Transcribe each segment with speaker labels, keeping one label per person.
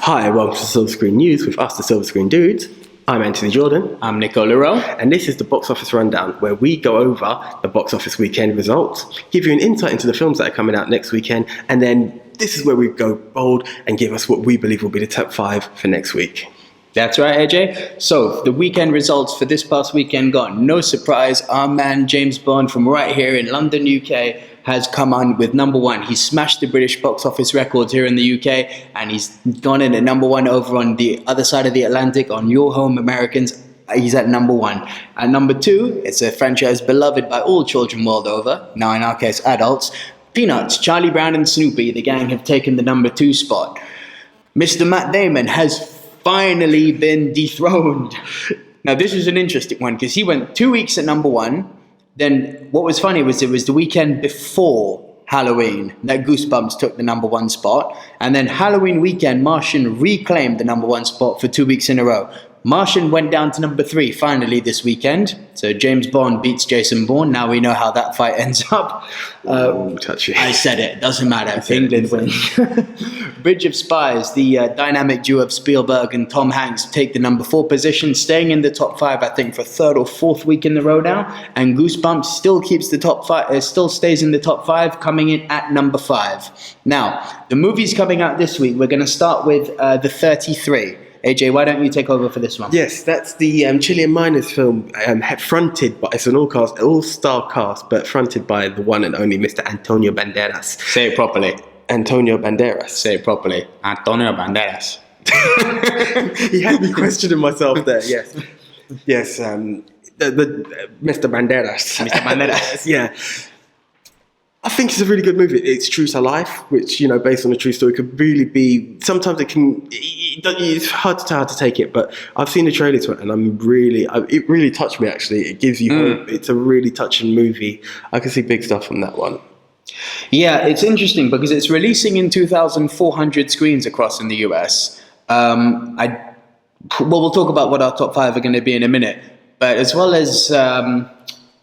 Speaker 1: Hi, welcome to Silver Screen News with us, the Silver Screen Dudes. I'm Anthony Jordan.
Speaker 2: I'm Nicola Rowe.
Speaker 1: And this is the Box Office Rundown, where we go over the box office weekend results, give you an insight into the films that are coming out next weekend, and then this is where we go bold and give us what we believe will be the top 5 for next week.
Speaker 2: That's right, AJ. So, the weekend results for this past weekend got no surprise. Our man James Bond from right here in London, UK, has come on with number 1. He smashed the British box office records here in the UK, and he's gone in at number 1 over on the other side of the Atlantic on Your Home Americans. He's at number 1. At number 2, it's a franchise beloved by all children world over, now in our case adults. Peanuts, Charlie Brown and Snoopy, the gang have taken the number 2 spot. Mr. Matt Damon has finally been dethroned. Now this is an interesting one because he went 2 weeks at number 1. Then what was funny was it was the weekend before Halloween that Goosebumps took the number 1 spot. And then Halloween weekend, Martian reclaimed the number 1 spot for 2 weeks in a row. Martian went down to number 3 finally this weekend. So James Bond beats Jason Bourne. Now we know how that fight ends up.
Speaker 1: Touchy.
Speaker 2: I said it. Doesn't matter. England wins. Bridge of Spies, the dynamic duo of Spielberg and Tom Hanks, take the number 4 position, staying in the top 5, I think, for 3rd or 4th week in a row now. And Goosebumps still keeps the top 5, still stays in the top 5, coming in at number 5. Now, the movies coming out this week, we're going to start with The 33. AJ, why don't you take over for this one?
Speaker 1: Yes, that's the Chilean Miners film, fronted by, it's an all-star cast, but fronted by the one and only Mr. Antonio Banderas.
Speaker 2: Say it properly.
Speaker 1: Antonio Banderas.
Speaker 2: Say it properly. Antonio Banderas.
Speaker 1: He had me questioning myself there, yes. Yes, the Mr. Banderas.
Speaker 2: Mr. Banderas.
Speaker 1: Yeah. I think it's a really good movie. It's true to life, which, you know, based on a true story, could really be... Sometimes it's hard to tell how to take it, but I've seen the trailer to it, and it really touched me, actually. It gives you hope. It's a really touching movie. I can see big stuff from that one.
Speaker 2: Yeah, it's interesting because it's releasing in 2,400 screens across in the US. We'll talk about what our top 5 are going to be in a minute, but as well as...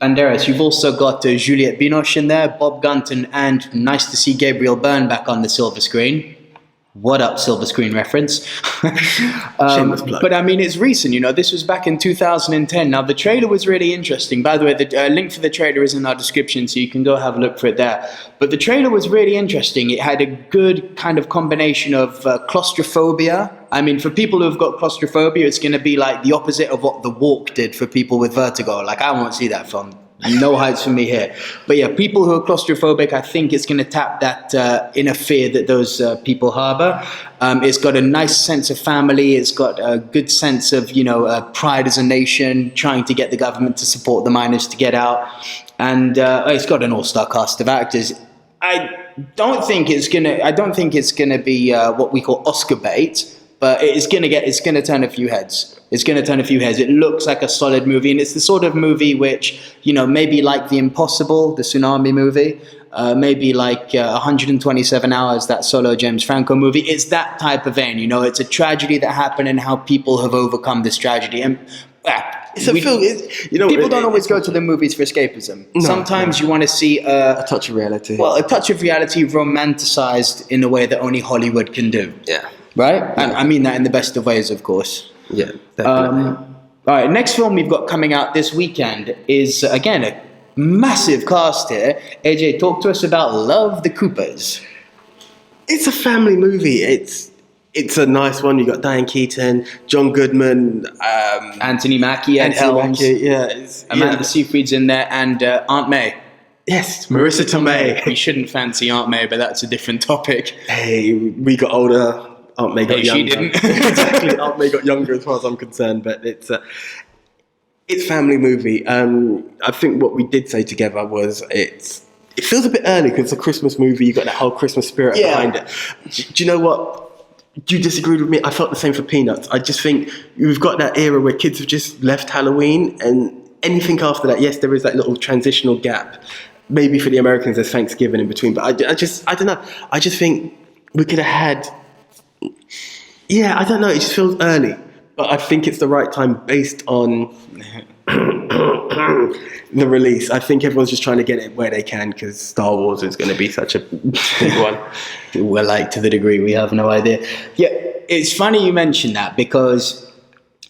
Speaker 2: Banderas, you've also got Juliette Binoche in there, Bob Gunton, and nice to see Gabriel Byrne back on the silver screen. What up, silver screen reference? But I mean, it's recent, you know, this was back in 2010. Now, the trailer was really interesting. By the way, the link for the trailer is in our description, so you can go have a look for it there. But the trailer was really interesting. It had a good kind of combination of claustrophobia. I mean, for people who have got claustrophobia, it's going to be like the opposite of what The Walk did for people with vertigo. Like, I won't see that film. No heights for me here. But yeah, people who are claustrophobic, I think it's going to tap that inner fear that those people harbor. It's got a nice sense of family. It's got a good sense of, you know, pride as a nation, trying to get the government to support the miners to get out. And it's got an all-star cast of actors. I don't think it's gonna be what we call Oscar bait, but it's gonna turn a few heads. It's going to turn a few heads. It looks like a solid movie, and it's the sort of movie which, you know, maybe like The Impossible, the tsunami movie, maybe like 127 Hours, that Solo James Franco movie. It's that type of vein, you know. It's a tragedy that happened and how people have overcome this tragedy. And
Speaker 1: it's a film. You know,
Speaker 2: people don't always go to the movies for escapism. No, sometimes you want to see
Speaker 1: a touch of reality.
Speaker 2: Well, a touch of reality romanticized in a way that only Hollywood can do.
Speaker 1: Yeah.
Speaker 2: Right? And I mean that in the best of ways, of course.
Speaker 1: Yeah, definitely.
Speaker 2: All right, next film we've got coming out this weekend is, again, a massive cast here. AJ, talk to us about Love the Coopers.
Speaker 1: It's a family movie. It's a nice one. You got Diane Keaton, John Goodman,
Speaker 2: Anthony Mackie, Ed Helms, Amanda Seyfried's in there, and Aunt May.
Speaker 1: Yes, Marissa Tomei.
Speaker 2: We shouldn't fancy Aunt May, but that's a different topic.
Speaker 1: Hey, we got older. Aunt May got younger.
Speaker 2: She didn't.
Speaker 1: Exactly, Aunt May got younger as far as I'm concerned. But it's family movie. I think what we did say together was it feels a bit early because it's a Christmas movie. You got that whole Christmas spirit behind it. Do you know what? You disagreed with me. I felt the same for Peanuts. I just think we've got that era where kids have just left Halloween, and anything after that, yes, there is that little transitional gap. Maybe for the Americans, there's Thanksgiving in between. But I don't know. I just think we could have had. Yeah, I don't know. It just feels early, but I think it's the right time based on the release. I think everyone's just trying to get it where they can because Star Wars is going to be such a big one.
Speaker 2: We're like, to the degree we have no idea. Yeah, It's funny you mention that because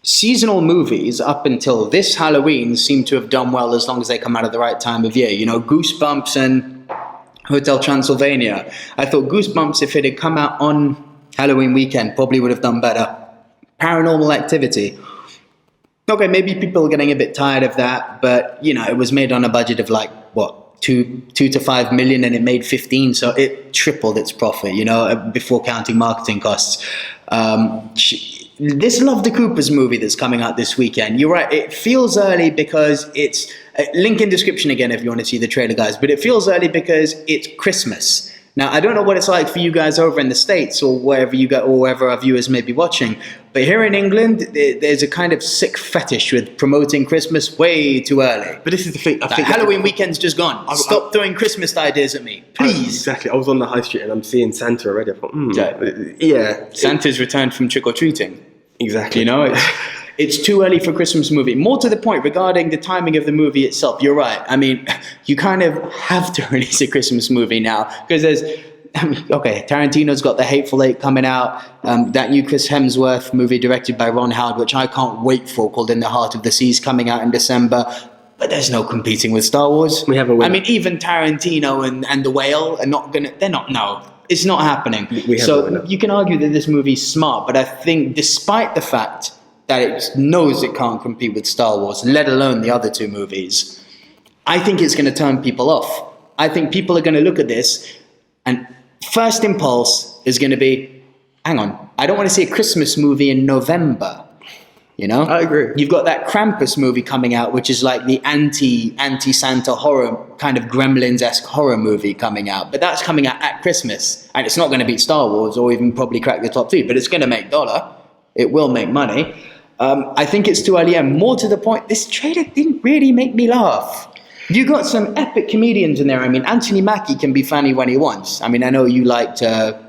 Speaker 2: seasonal movies up until this Halloween seem to have done well as long as they come out at the right time of year. You know, Goosebumps and Hotel Transylvania. I thought Goosebumps, if it had come out on Halloween weekend, probably would have done better. Paranormal Activity. Okay, maybe people are getting a bit tired of that, but, you know, it was made on a budget of like, what, 2 to 5 million, and it made 15, so it tripled its profit, you know, before counting marketing costs. This Love the Coopers movie that's coming out this weekend, you're right, it feels early because it's, link in description again if you want to see the trailer, guys, but it feels early because it's Christmas. Now, I don't know what it's like for you guys over in the States or wherever you go, or wherever our viewers may be watching, but here in England, there's a kind of sick fetish with promoting Christmas way too early.
Speaker 1: But this is the thing. I think
Speaker 2: Halloween weekend's just gone. Stop throwing Christmas ideas at me, please.
Speaker 1: Exactly. I was on the high street and I'm seeing Santa already. I thought, yeah.
Speaker 2: Santa's returned from trick-or-treating.
Speaker 1: Exactly.
Speaker 2: You know, it's too early for a Christmas movie. More to the point, regarding the timing of the movie itself, you're right. I mean, you kind of have to release a Christmas movie now because okay, Tarantino's got The Hateful Eight coming out, that new Chris Hemsworth movie directed by Ron Howard, which I can't wait for, called In the Heart of the Seas, coming out in December. But there's no competing with Star Wars.
Speaker 1: We have a winner.
Speaker 2: I mean, even Tarantino and The Whale are not gonna. They're not. No, it's not happening. So you can argue that this movie's smart, but I think despite the fact that it knows it can't compete with Star Wars, let alone the other two movies, I think it's going to turn people off. I think people are going to look at this and first impulse is going to be, hang on, I don't want to see a Christmas movie in November. You know?
Speaker 1: I agree.
Speaker 2: You've got that Krampus movie coming out, which is like the anti-Santa horror, kind of Gremlins-esque horror movie coming out. But that's coming out at Christmas. And it's not going to beat Star Wars or even probably crack the top 3, but it's going to make $1. It will make money. I think it's too early, and more to the point, this trailer didn't really make me laugh. You got some epic comedians in there. I mean, Anthony Mackie can be funny when he wants. I mean, I know you liked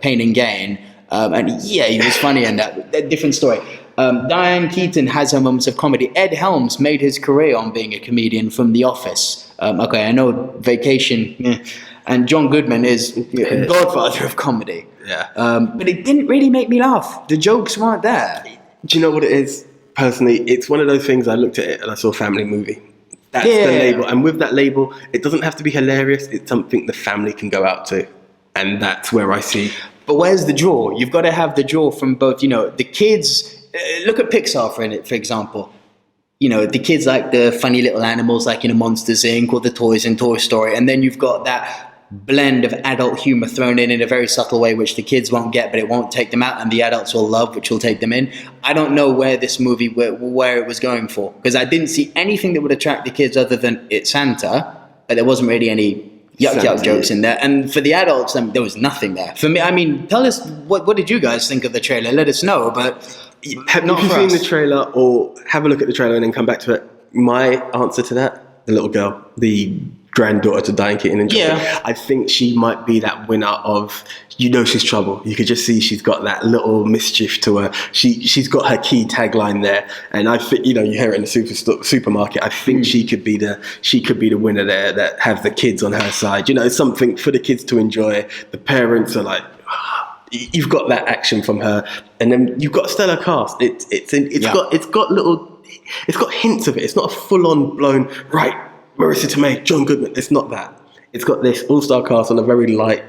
Speaker 2: Pain and Gain, and yeah, he was funny in that. Different story. Diane Keaton has her moments of comedy. Ed Helms made his career on being a comedian from The Office. Okay, I know Vacation, and John Goodman is a godfather of comedy.
Speaker 1: Yeah.
Speaker 2: But it didn't really make me laugh. The jokes weren't there.
Speaker 1: Do you know what it is? Personally, it's one of those things. I looked at it and I saw family movie. That's the label, and with that label, it doesn't have to be hilarious. It's something the family can go out to, and that's where I see.
Speaker 2: But where's the draw? You've got to have the draw from both. You know, the kids. Look at Pixar for example. You know, the kids like the funny little animals, like in Monsters Inc. or the toys in Toy Story, and then you've got that blend of adult humor thrown in a very subtle way, which the kids won't get, but it won't take them out, and the adults will love, which will take them in. I don't know where this movie, where it was going for, because I didn't see anything that would attract the kids other than it's Santa, but there wasn't really any yuck jokes in there. And for the adults, there was nothing there. For me, I mean, tell us, what did you guys think of the trailer? Let us know, but
Speaker 1: have you seen the trailer, or have a look at the trailer and then come back to it? My answer to that, the little girl, the granddaughter to Diane Keaton and John. I think she might be that winner of, you know, she's trouble. You could just see she's got that little mischief to her. She's got her key tagline there, and I think, you know, you hear it in the supermarket. I think she could be the winner there, that have the kids on her side. You know, it's something for the kids to enjoy. The parents are like, you've got that action from her, and then you've got a stellar cast. It's got hints of it. It's not a full on blown right. Marissa Tomei, John Goodman. It's not that. It's got this all-star cast on a very light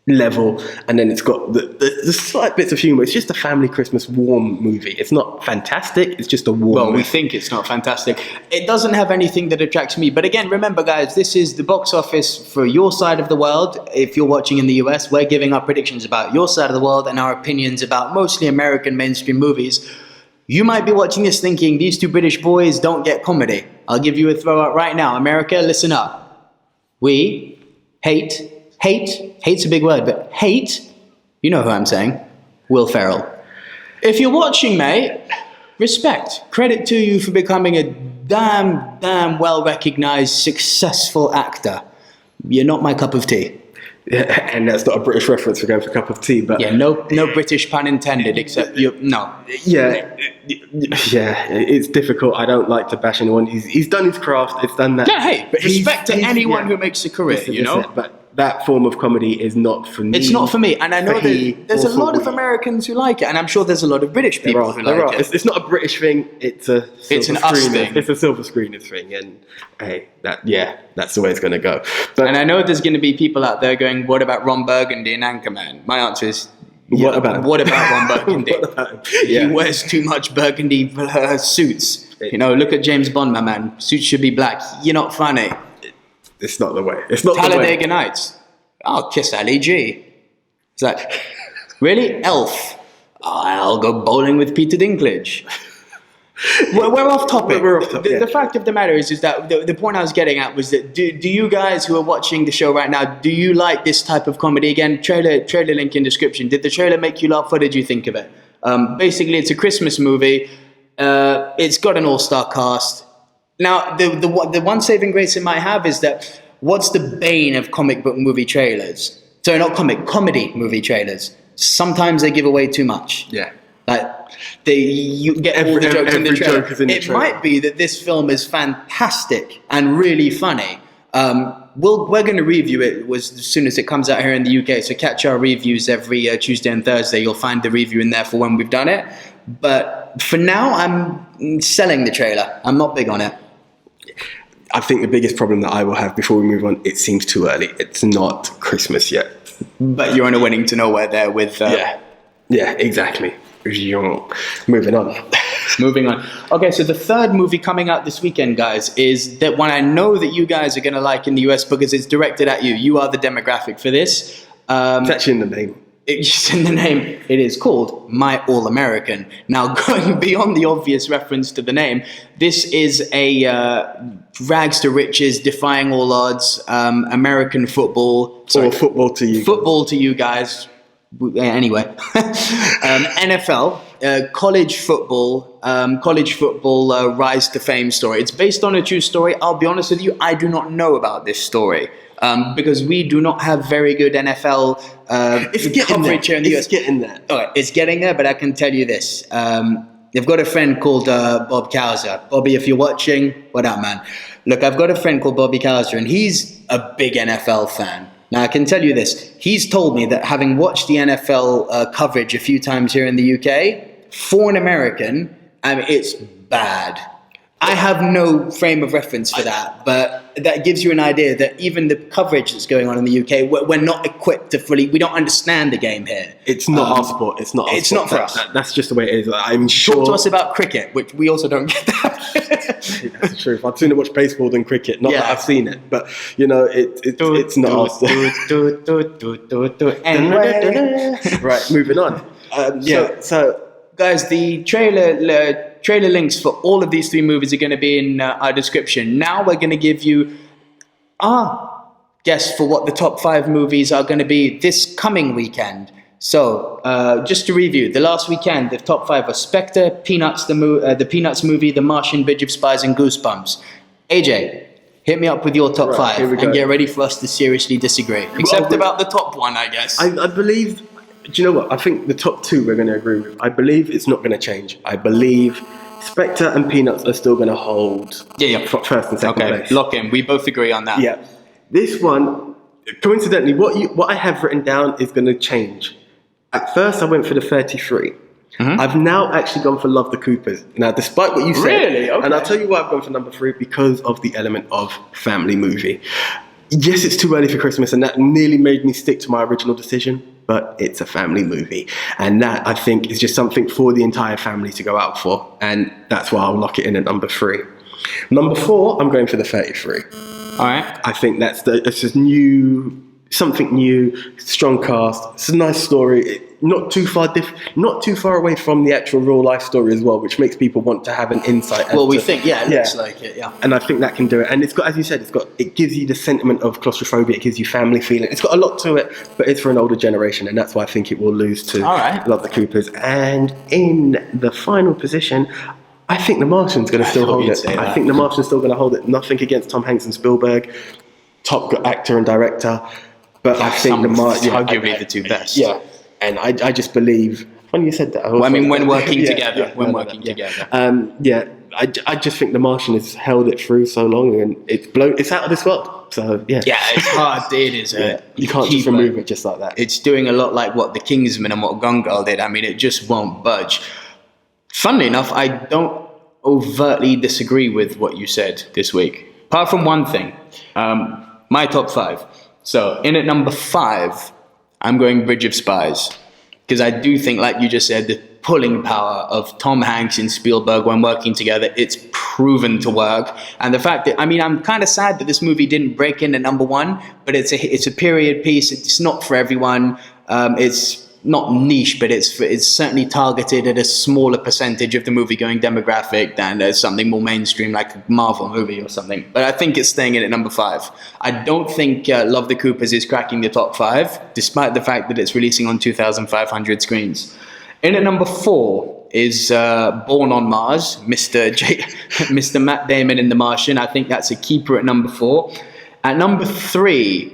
Speaker 1: level, and then it's got the slight bits of humor. It's just a family Christmas warm movie. It's not fantastic. It's just a warm movie.
Speaker 2: We think it's not fantastic. It doesn't have anything that attracts me. But again, remember, guys, this is the box office for your side of the world. If you're watching in the US, we're giving our predictions about your side of the world and our opinions about mostly American mainstream movies. You might be watching this thinking, these two British boys don't get comedy. I'll give you a throw out right now. America, listen up. We hate's a big word, but hate, you know who I'm saying, Will Ferrell. If you're watching, mate, respect. Credit to you for becoming a damn well-recognized, successful actor. You're not my cup of tea.
Speaker 1: Yeah, and that's not a British reference for going for a cup of tea, but
Speaker 2: yeah, no British pun intended, except you. No.
Speaker 1: Yeah, it's difficult. I don't like to bash anyone. He's done his craft. It's done that.
Speaker 2: Yeah, hey, but respect to anyone who makes a career. You know,
Speaker 1: but that form of comedy is not for me.
Speaker 2: It's not for me, and I know there's a lot of Americans who like it, and I'm sure there's a lot of British people who like it.
Speaker 1: It's not a British thing. It's an us thing. It's a silver screeners thing, and hey, that's the way it's going to go.
Speaker 2: And I know there's going to be people out there going, "What about Ron Burgundy in Anchorman?" My answer is,
Speaker 1: What about
Speaker 2: Ron Burgundy?
Speaker 1: What about him? Yeah.
Speaker 2: He wears too much burgundy suits. Look at James Bond, my man. Suits should be black. You're not funny.
Speaker 1: It's not the way. It's not the way.
Speaker 2: Talladega Nights. I'll kiss Ali G. It's like, really? Elf. I'll go bowling with Peter Dinklage. We're off topic.
Speaker 1: We're off topic.
Speaker 2: The fact of the matter is that the point I was getting at was that do you guys who are watching the show right now, do you like this type of comedy? Again, trailer link in description. Did the trailer make you laugh? What did you think of it? Basically, it's a Christmas movie. It's got an all-star cast. Now, the one saving grace it might have is that what's the bane of comic book movie trailers? Sorry, not comedy movie trailers. Sometimes they give away too much.
Speaker 1: Yeah.
Speaker 2: Like, you get all the jokes in the trailer. It might be that this film is fantastic and really funny. We're going to review it as soon as it comes out here in the UK. So catch our reviews every Tuesday and Thursday. You'll find the review in there for when we've done it. But for now, I'm selling the trailer. I'm not big on it.
Speaker 1: I think the biggest problem that I will have before we move on, it seems too early. It's not Christmas yet.
Speaker 2: But you're on a winning to nowhere there with...
Speaker 1: Yeah, exactly. Moving on.
Speaker 2: Moving on. Okay, so the third movie coming out this weekend, guys, is that one I know that you guys are going to like in the US because it's directed at you. You are the demographic for this.
Speaker 1: It's actually in the name.
Speaker 2: It's in the name. It is called My All-American. Now, going beyond the obvious reference to the name, this is a rags to riches, defying all odds, American football.
Speaker 1: Or football to you.
Speaker 2: Football to you guys. Anyway, NFL, college football rise to fame story. It's based on a true story. I'll be honest with you, I do not know about this story. Because we do not have very good NFL coverage here in the US.
Speaker 1: It's getting there.
Speaker 2: All right, it's getting there, but I can tell you this. I've got a friend called Bob Cowser. Bobby, if you're watching, what up, man? Look, I've got a friend called Bobby Cowser, and he's a big NFL fan. Now, I can tell you this. He's told me that having watched the NFL coverage a few times here in the UK, for an American, it's bad. I have no frame of reference for that, but that gives you an idea that even the coverage that's going on in the UK, we're not equipped to fully. We don't understand the game here.
Speaker 1: It's not our sport. It's not our sport.
Speaker 2: It's not for us.
Speaker 1: That's just the way it is. I'm sure.
Speaker 2: Talk to us about cricket, which we also don't get that.
Speaker 1: That's the truth. I'd sooner watch baseball than cricket. Not that I've seen it, but it's not our sport.
Speaker 2: Anyway.
Speaker 1: Right, moving on. So
Speaker 2: guys, the trailer links for all of these three movies are going to be in our description. Now we're going to give you our guess for what the top 5 movies are going to be this coming weekend. So, just to review, the last weekend, the top 5 were Spectre, Peanuts, the Peanuts movie, The Martian, Bridge of Spies, and Goosebumps. AJ, hit me up with your top 5 and get ready for us to seriously disagree. Except about the top one, I guess.
Speaker 1: I believe... Do you know what? I think the top 2 we're going to agree with. I believe it's not going to change. I believe Spectre and Peanuts are still going to hold first and second place.
Speaker 2: Lock in. We both agree on that.
Speaker 1: Yeah. This one, coincidentally, what I have written down is going to change. At first, I went for the 33. Mm-hmm. I've now actually gone for Love the Coopers. Now, despite what you said,
Speaker 2: really? Okay.
Speaker 1: And I'll tell you why I've gone for number 3, because of the element of family movie. Yes, it's too early for Christmas, and that nearly made me stick to my original decision, but it's a family movie. And that, I think, is just something for the entire family to go out for, and that's why I'll lock it in at number 3. Number 4, I'm going for the 33.
Speaker 2: All right.
Speaker 1: I think it's just something new, strong cast. It's a nice story. Not too far away from the actual real life story as well, which makes people want to have an insight.
Speaker 2: Well, we think, it looks like it, yeah.
Speaker 1: And I think that can do it. And it's got, as you said, it gives you the sentiment of claustrophobia. It gives you family feeling. It's got a lot to it, but it's for an older generation, and that's why I think it will lose to Love the Coopers. And in the final position, I think The Martian's going to still hold it. I think The Martian's still going to hold it. Nothing against Tom Hanks and Spielberg, top actor and director, but I think The Martian
Speaker 2: arguably the two best.
Speaker 1: Yeah. And I just believe, when you said that...
Speaker 2: when working together. When working together.
Speaker 1: I just think The Martian has held it through so long, and it's out of this world. So yeah,
Speaker 2: it's hard. It is.
Speaker 1: You can't just remove it just like that.
Speaker 2: It's doing a lot like what The Kingsman and what Gone Girl did. I mean, it just won't budge. Funnily enough, I don't overtly disagree with what you said this week, apart from one thing. My top 5. So in at number 5, I'm going Bridge of Spies, because I do think, like you just said, the pulling power of Tom Hanks and Spielberg when working together, it's proven to work. And the fact that, I mean, I'm kind of sad that this movie didn't break in at number 1, but it's a period piece. It's not for everyone. It's not niche, but it's certainly targeted at a smaller percentage of the movie-going demographic than something more mainstream like a Marvel movie or something. But I think it's staying in at number 5. I don't think Love the Coopers is cracking the top 5, despite the fact that it's releasing on 2,500 screens. In at number 4 is Born on Mars, Mr. Matt Damon in The Martian. I think that's a keeper at number 4. At number 3,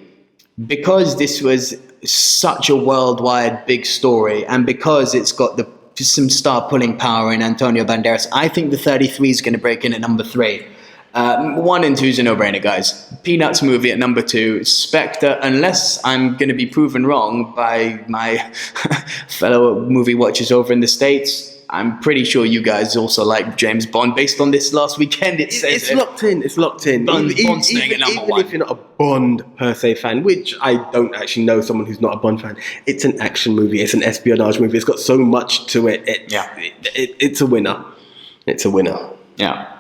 Speaker 2: because this was such a worldwide big story, and because it's got some star pulling power in Antonio Banderas, I think the 33 is going to break in at number 3. 1 and 2 is a no-brainer, guys. Peanuts movie at number 2. Spectre, unless I'm going to be proven wrong by my fellow movie watchers over in the States. I'm pretty sure you guys also like James Bond. Based on this last weekend, it's
Speaker 1: locked in. It's locked in.
Speaker 2: Bond's staying at number 1.
Speaker 1: Even if you're not a Bond per se fan, which I don't actually know someone who's not a Bond fan, it's an action movie. It's an espionage movie. It's got so much to it. It's a winner. It's a winner.
Speaker 2: Yeah.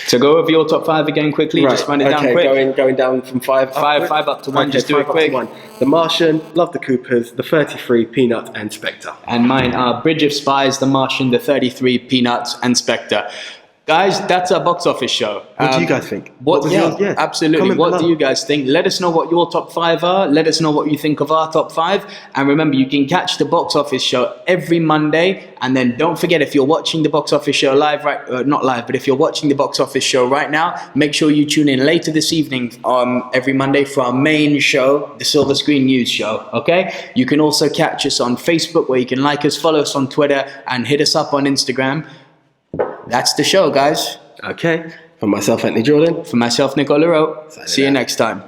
Speaker 2: So go over your top 5 again quickly.
Speaker 1: Right.
Speaker 2: Just run it down quick.
Speaker 1: Going down from 5.
Speaker 2: 5 up to 1. Just do it quick.
Speaker 1: The Martian, Love the Coopers, The 33, Peanuts, and Spectre.
Speaker 2: And mine are Bridge of Spies, The Martian, The 33, Peanuts, and Spectre. Guys, that's our box office show.
Speaker 1: What do you guys think?
Speaker 2: Absolutely.
Speaker 1: Comment
Speaker 2: What
Speaker 1: below.
Speaker 2: do you guys think? Let us know what your top 5 are. Let us know what you think of our top 5. And remember, you can catch the box office show every Monday. And then don't forget, if you're watching the box office show live, not live, but if you're watching the box office show right now, make sure you tune in later this evening every Monday for our main show, the Silver Screen News Show. Okay? You can also catch us on Facebook, where you can like us, follow us on Twitter, and hit us up on Instagram. That's the show, guys.
Speaker 1: Okay. For myself, Anthony Jordan.
Speaker 2: For myself, Nicola Rowe. See you next time.